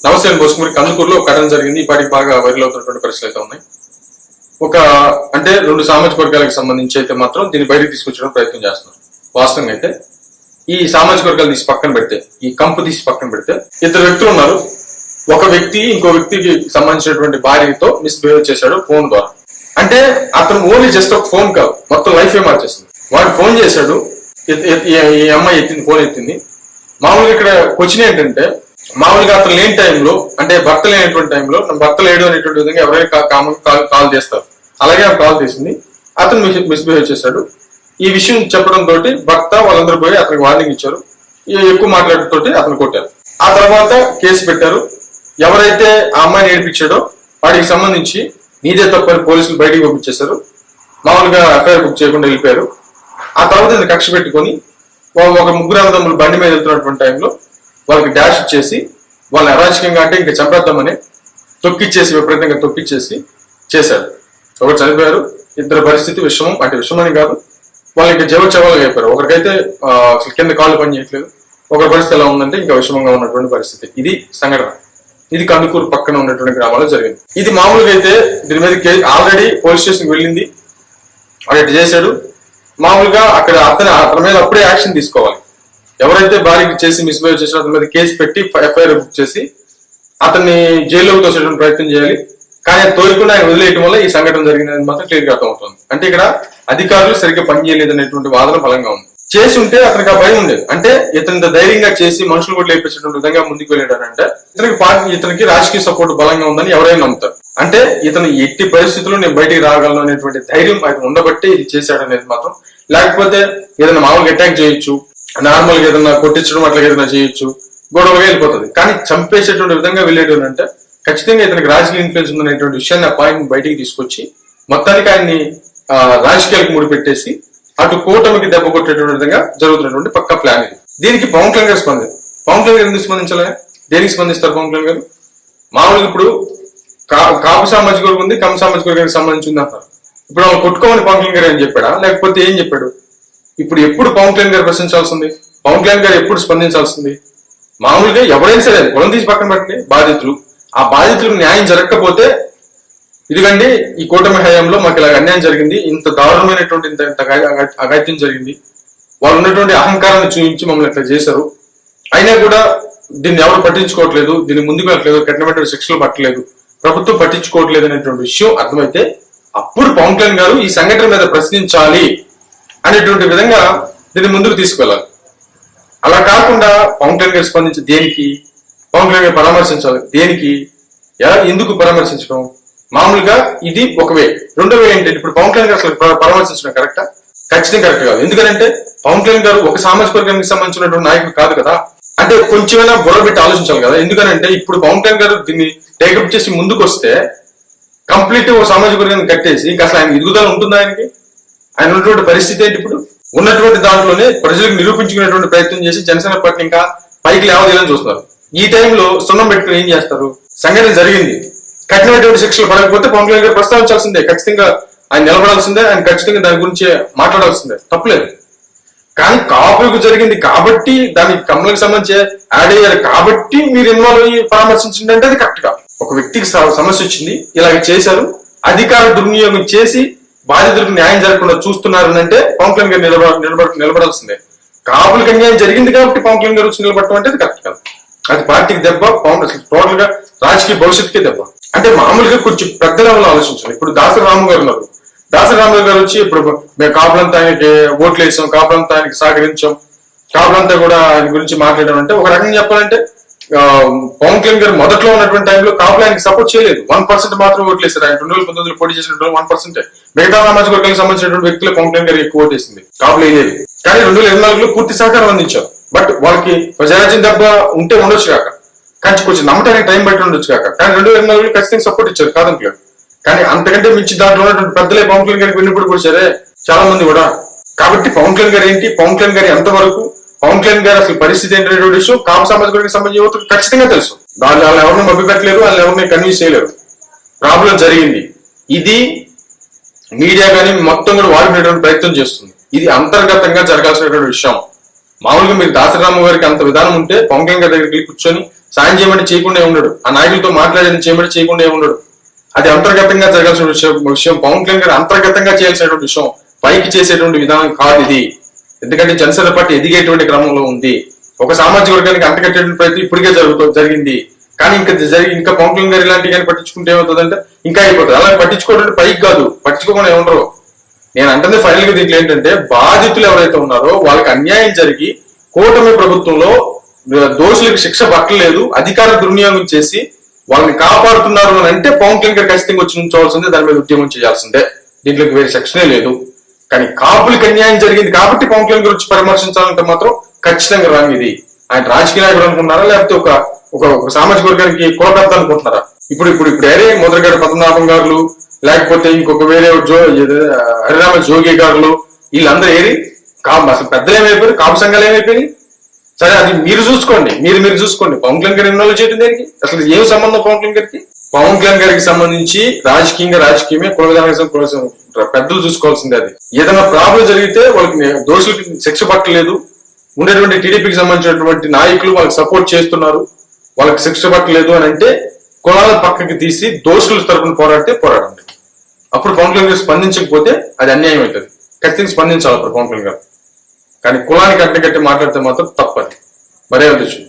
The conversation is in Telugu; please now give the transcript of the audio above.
నమస్తే బోసుకుమరి కందుకూరులో ఒక ఘటన జరిగింది. ఇప్పటికి బాగా వైరల్ అవుతున్నటువంటి పరిస్థితులు అయితే ఉన్నాయి. అంటే రెండు సామాజిక వర్గాలకు సంబంధించి అయితే మాత్రం దీన్ని బయటకు తీసుకొచ్చడం ప్రయత్నం చేస్తున్నారు. వాస్తవంగా అయితే ఈ సామాజిక వర్గాలు తీసి పక్కన పెడితే, ఈ కంపు తీసి పక్కన పెడితే, ఇద్దరు వ్యక్తులు ఉన్నారు. ఒక వ్యక్తి ఇంకో వ్యక్తికి సంబంధించినటువంటి భార్యతో మిస్బిహేవ్ చేశాడు ఫోన్ ద్వారా. అంటే అతను ఓన్లీ జస్ట్ ఒక ఫోన్ కాదు, మొత్తం లైఫ్ ఏ మార్చేసింది. వాడు ఫోన్ చేశాడు, ఈ అమ్మాయి ఎత్తింది, ఫోన్ ఎత్తింది. మామూలుగా ఇక్కడ క్వశ్చన్ ఏంటంటే, మామూలుగా అతను లేని టైంలో, అంటే భర్త లేనటువంటి టైంలో భర్త లేడు అనేటువంటి విధంగా ఎవరైనా కాల్ చేస్తారు. అలాగే ఆమె కాల్ చేసింది, అతను మిస్బిహేవ్ చేశాడు. ఈ విషయం చెప్పడం తోటి భర్త వాళ్ళందరూ పోయి అతనికి వార్నింగ్ ఇచ్చారు. ఎక్కువ మాట్లాడటంతో అతను కొట్టారు. ఆ తర్వాత కేసు పెట్టారు. ఎవరైతే ఆ అమ్మాయిని ఏడిపించాడో వాడికి సంబంధించి నీదే తప్పని పోలీసులు బయటికి పంపించేశారు. మామూలుగా ఎఫ్ఐఆర్ బుక్ చేయకుండా వెళ్ళిపోయారు. ఆ తర్వాత కక్ష పెట్టుకొని ఒక ముగ్గురు అన్నదమ్ములు బండి మీద వెళ్తున్నటువంటి టైంలో వాళ్ళకి డాష్ ఇచ్చేసి, వాళ్ళని అరాచకంగా అంటే ఇంకా చంపేద్దామని తొక్కిచ్చేసి, విపరీతంగా తొక్కిచ్చేసి చేశారు. ఒకరు చనిపోయారు, ఇద్దరు పరిస్థితి విషమం, అంటే విషమని కాదు, వాళ్ళు ఇంకా జవచవాలుగా అయిపోయారు. ఒకరికైతే అసలు కింద కాళ్ళు పని చేయట్లేదు, ఒకరి పరిస్థితి ఎలా ఉందంటే ఇంకా విషమంగా ఉన్నటువంటి పరిస్థితి. ఇది సంఘటన. ఇది కందుకూరు పక్కన ఉన్నటువంటి గ్రామాల్లో జరిగింది. ఇది మామూలుగా అయితే దీని మీద ఆల్రెడీ పోలీస్ స్టేషన్కి వెళ్ళింది, అక్కడ చేశాడు. మామూలుగా అక్కడ అతని మీద అప్పుడే యాక్షన్ తీసుకోవాలి. ఎవరైతే భార్యకి చేసి మిస్బిహేవ్ చేసిన అతని మీద కేసు పెట్టి ఎఫ్ఐఆర్ బుక్ చేసి అతన్ని జైల్లోకి తోసేటువంటి ప్రయత్నం చేయాలి. కానీ అది తోయకుండా ఆయన వదిలేయడం వల్ల ఈ సంఘటన జరిగిందని మాత్రం క్లియర్గా అర్థమవుతుంది. అంటే ఇక్కడ అధికారులు సరిగ్గా పనిచేయలేదు అనేటువంటి వాదన బలంగా ఉంది. చేసి ఉంటే అతనికి ఆ భయం ఉండేది. అంటే ఇతని ధైర్యంగా చేసి మనుషులు కూడా లేపించేటువంటి విధంగా ముందుకు వెళ్ళాడంటే ఇతనికి రాజకీయ సపోర్ట్ బలంగా ఉందని ఎవరైనా నమ్ముతారు. అంటే ఇతను ఎట్టి పరిస్థితుల్లో నేను బయటికి రాగలను అనేటువంటి ధైర్యం ఆయన ఉండబట్టి ఇది చేశాడు అనేది మాత్రం. లేకపోతే ఏదైనా మామూలుగా అటాక్ చేయొచ్చు, నార్మల్ గా ఏదైనా కొట్టించడం అట్లా ఏదైనా చేయొచ్చు, గొడవగా వెళ్ళిపోతుంది. కానీ చంపేసేటువంటి విధంగా వెళ్ళేది అంటే ఖచ్చితంగా ఇతనికి రాజకీయ ఇన్ఫ్లుయెన్స్ ఉందనేటువంటి విషయాన్ని, ఆ పాయింట్ బయటికి తీసుకొచ్చి మొత్తానికి ఆయన్ని రాజకీయాలకు ముడిపెట్టేసి అటు కూటమికి దెబ్బ కొట్టేటువంటి విధంగా జరుగుతున్నటువంటి పక్క ప్లాన్ ఇది. దీనికి పవన్ కళ్యాణ్ గారు పవన్ కళ్యాణ్ గారు ఎందుకు స్పందించాలి? దేనికి స్పందిస్తారు పవన్ కళ్యాణ్ గారు? మామూలుగా ఇప్పుడు కాపు సామాజిక వర్గం ఉంది, కమ్మ సామాజిక వర్గానికి సంబంధించింది అంటారు. ఇప్పుడు వాళ్ళు కొట్టుకోమని పవన్ కళ్యాణ్ గారు ఏం చెప్పాడా, లేకపోతే ఏం చెప్పాడు? ఇప్పుడు ఎప్పుడు పవన్ కళ్యాణ్ గారు ప్రశ్నించాల్సింది, పవన్ కళ్యాణ్ గారు ఎప్పుడు స్పందించాల్సింది? మామూలుగా ఎవరైనా సరే కులం తీసి పక్కన పెట్టండి, బాధితులు, ఆ బాధితులకు న్యాయం జరగకపోతే, ఇదిగండి ఈ కూటమి హయాంలో మాకు ఇలా అన్యాయం జరిగింది, ఇంత దారుణమైనటువంటి ఇంత అగత్యం జరిగింది, వాళ్ళు ఉన్నటువంటి అహంకారాన్ని చూపించి మమ్మల్ని ఇట్లా చేశారు, అయినా కూడా దీన్ని ఎవరు పట్టించుకోవట్లేదు, దీన్ని ముందుకు వెళ్ళట్లేదు, కఠినమైన శిక్షలు పట్టలేదు, ప్రభుత్వం పట్టించుకోవట్లేదు అనేటువంటి విషయం అర్థమైతే అప్పుడు పవన్ కళ్యాణ్ గారు ఈ సంఘటన మీద ప్రశ్నించాలి అనేటువంటి విధంగా దీన్ని ముందుకు తీసుకువెళ్ళాలి. అలా కాకుండా పవన్ కళ్యాణ్ గారు స్పందించి దేనికి? పవన్ కళ్యాణ్ గారు పరామర్శించాలి దేనికి? ఎందుకు పరామర్శించడం? మామూలుగా ఇది ఒక వే. రెండో వే ఏంటంటే, ఇప్పుడు పవన్ కళ్యాణ్ గారు అసలు పరామర్శించడం కరెక్టా? ఖచ్చితంగా కరెక్ట్ కాదు. ఎందుకంటే పవన్ కళ్యాణ్ గారు ఒక సామాజిక వర్గానికి సంబంధించినటువంటి నాయకుడు కాదు కదా. అంటే కొంచెమైనా బుర్ర పెట్టి ఆలోచించాలి కదా. ఎందుకంటే ఇప్పుడు పవన్ కళ్యాణ్ గారు దీన్ని టేకప్ చేసి ముందుకు వస్తే కంప్లీట్ ఒక సామాజిక వర్గాన్ని కట్టేసి ఇంకా అసలు ఆయన ఎదుగుదల ఉంటుందా? ఆయన ఉన్నటువంటి పరిస్థితి ఏంటి? ఇప్పుడు ఉన్నటువంటి దాంట్లోనే ప్రజలకు నిరూపించుకునేటువంటి ప్రయత్నం చేసి జనసేన పార్టీ ఇంకా పైకి లేవదేయాలని చూస్తున్నారు. ఈ టైంలో సున్నం పెట్టుకుని ఏం చేస్తారు? సంఘటన జరిగింది, కఠినమైనటువంటి శిక్షలు పడకపోతే పవన్ కళ్యాణ్ గారు ప్రస్తావించాల్సిందే, ఖచ్చితంగా ఆయన నిలబడాల్సిందే, ఆయన ఖచ్చితంగా దాని గురించి మాట్లాడాల్సిందే, తప్పులేదు. కానీ కాపులకు జరిగింది కాబట్టి, దానికి కమ్మలకు సంబంధించి యాడ్ అయ్యారు కాబట్టి మీరు ఇన్వాల్వ్ అయ్యి పరామర్శించండి అంటే అది కరెక్ట్ కాదు. ఒక వ్యక్తికి సమస్య వచ్చింది, ఇలాగ చేశారు, అధికార దుర్వినియోగం చేసి బాధితులకు న్యాయం జరగకుండా చూస్తున్నారు అంటే పవన్ కళ్యాణ్ గారు నిలబడాల్సిందే. కాపులకు అన్యాయం జరిగింది కాబట్టి పవన్ కళ్యాణ్ గారు వచ్చి నిలబడటం అంటే అది కరెక్ట్ కాదు. అది పార్టీకి దెబ్బ, టోటల్ గా రాజకీయ భవిష్యత్తుకే దెబ్బ. అంటే మామూలుగా కొంచెం పెద్ద లెవెల్లో ఆలోచించాలి. ఇప్పుడు దాసరి రాము గారు ఉన్నారు, దాసరి రాము గారు వచ్చి ఇప్పుడు మేము కాపులంతా ఆయనకి ఓట్లు వేసాం, కాపులంతా ఆయనకి సహకరించాం, కాపులంతా కూడా ఆయన గురించి మాట్లాడడం అంటే ఒక రకంగా చెప్పాలంటే పవన్ కళ్యాణ్ గారు మొదట్లో ఉన్నటువంటి టైంలో కాపులు ఆయనకి సపోర్ట్ చేయలేదు. 1% మాత్రం ఓట్లు వేశారు. ఆయన 2019 పోటీ చేసినటువంటి 1%. మిగతా సామాజిక వర్గానికి సంబంధించినటువంటి వ్యక్తులు పవన్ కళ్యాణ్ గారు ఎక్కువ ఓటేసింది, కాపులు వేయలేదు. కానీ 2024లో పూర్తి సహకారం అందించారు. బట్ వాళ్ళకి ప్రజారాజ్యం దెబ్బ ఉంటే ఉండొచ్చు కాక, కానీ కొంచెం నమ్మటానికి టైం బట్టి ఉండొచ్చు కాక, కానీ 2024లో ఖచ్చితంగా సపోర్ట్ ఇచ్చారు, కాదంటలేదు. కానీ అంతకంటే మించి దాంట్లో ఉన్నటువంటి పెద్దలే పవన్ కళ్యాణ్ గారికి వెన్నుపోటు పొడిచారే చాలా మంది కూడా. కాబట్టి పవన్ కళ్యాణ్ గారు ఏంటి, పవన్ కళ్యాణ్ గారు ఎంతవరకు, పవన్ కళ్యాణ్ గారు అసలు పరిస్థితి ఏంటనేటువంటి విషయం కాపు సామాజిక వర్గానికి సంబంధించిన యువతకు ఖచ్చితంగా తెలుసు. వాళ్ళు ఎవరిని మభ్యపెట్టలేరు, వాళ్ళు ఎవరిని కన్విన్స్ చేయలేరు. ప్రాబ్లం జరిగింది, ఇది మీడియా కానీ మొత్తం కూడా వాడుకునేటువంటి ప్రయత్నం చేస్తుంది. ఇది అంతర్గతంగా జరగాల్సినటువంటి విషయం. మామూలుగా మీరు దాసరి రాము గారికి అంత విధానం ఉంటే పవన్ కళ్యాణ్ గారి దగ్గరికి కూర్చొని సాయం చేయమంటే చేయకుండా ఉండడు, ఆ నాయకులతో మాట్లాడేది చేయమంటే చేయకుండా ఉండడు. అది అంతర్గతంగా జరగాల్సిన విషయం పవన్ కళ్యాణ్ గారు అంతర్గతంగా చేయాల్సినటువంటి విషయం, పైకి చేసేటువంటి విధానం కాదు ఇది. ఎందుకంటే జనసేన పార్టీ ఎదిగేటువంటి క్రమంలో ఉంది. ఒక సామాజిక వర్గానికి అంటగట్టేటువంటి ప్రయత్నం ఇప్పటికే జరిగింది. కానీ ఇంకా పవన్ కళ్యాణ్ గారు ఇలాంటివి కానీ పట్టించుకుంటే ఏమవుతుందంటే ఇంకా అయిపోతుంది. అలా పట్టించుకోవడం పైకి కాదు, పట్టించుకోకుండా ఏముండరు. నేను అంటే ఫైనల్ గా దీంట్లో ఏంటంటే బాధితులు ఎవరైతే ఉన్నారో వాళ్ళకి అన్యాయం జరిగి కూటమి ప్రభుత్వంలో దోషులకు శిక్ష పట్టలేదు, అధికార దుర్వినియోగం చేసి వాళ్ళని కాపాడుతున్నారు అని అంటే పవన్ కళ్యాణ్ గారు ఖచ్చితంగా వచ్చి ఉంచవలసిందే, దాని మీద ఉద్యమం చేయాల్సిందే. దీంట్లోకి వేరే సెక్షనే లేదు. కానీ కాపులకి అన్యాయం జరిగింది కాబట్టి పవన్ కళ్యాణ్ గారు వచ్చి పరామర్శించాలంటే మాత్రం ఖచ్చితంగా రాంగ్ ఇది. ఆయన రాజకీయ నాయకుడు అనుకుంటున్నారా లేకపోతే ఒక ఒక సామాజిక వర్గానికి కులకర్త అనుకుంటున్నారా? ఇప్పుడు ఏరే మొదలగడ పద్మనాభం గారు లేకపోతే ఇంకొక వేరే హరిరామ జోగి గారు వీళ్ళందరూ ఏరి అసలు పెద్దలు ఏమైపోయారు, కాపు సంఘాలు ఏమైపోయినాయి? సరే అది మీరు చూసుకోండి, మీరు చూసుకోండి. పవన్ కళ్యాణ్ గారు ఇన్వాల్వ్ చేయడం దేనికి? అసలు ఏం సంబంధం పవన్ కళ్యాణ్ గారికి? పవన్ కళ్యాణ్ గారికి సంబంధించి రాజకీయమే, కుల విధానం పెద్దలు చూసుకోవాల్సిందే. అది ఏదైనా ప్రాబ్లం జరిగితే వాళ్ళకి దోషులకి శిక్ష పట్టలేదు, ఉండేటువంటి టీడీపీకి సంబంధించినటువంటి నాయకులు వాళ్ళకి సపోర్ట్ చేస్తున్నారు, వాళ్ళకి శిక్ష పట్టలేదు అని అంటే కులాల పక్కకి తీసి దోషుల తరపున పోరాడండి. అప్పుడు పవన్ కళ్యాణ్ గారు స్పందించకపోతే అది అన్యాయం అవుతుంది. ఖచ్చితంగా స్పందించాలి అప్పుడు పవన్ కళ్యాణ్ గారు. కానీ కులానికి అడ్డగట్టి మాట్లాడితే మాత్రం తప్పది. మరే ఉద్దేశం.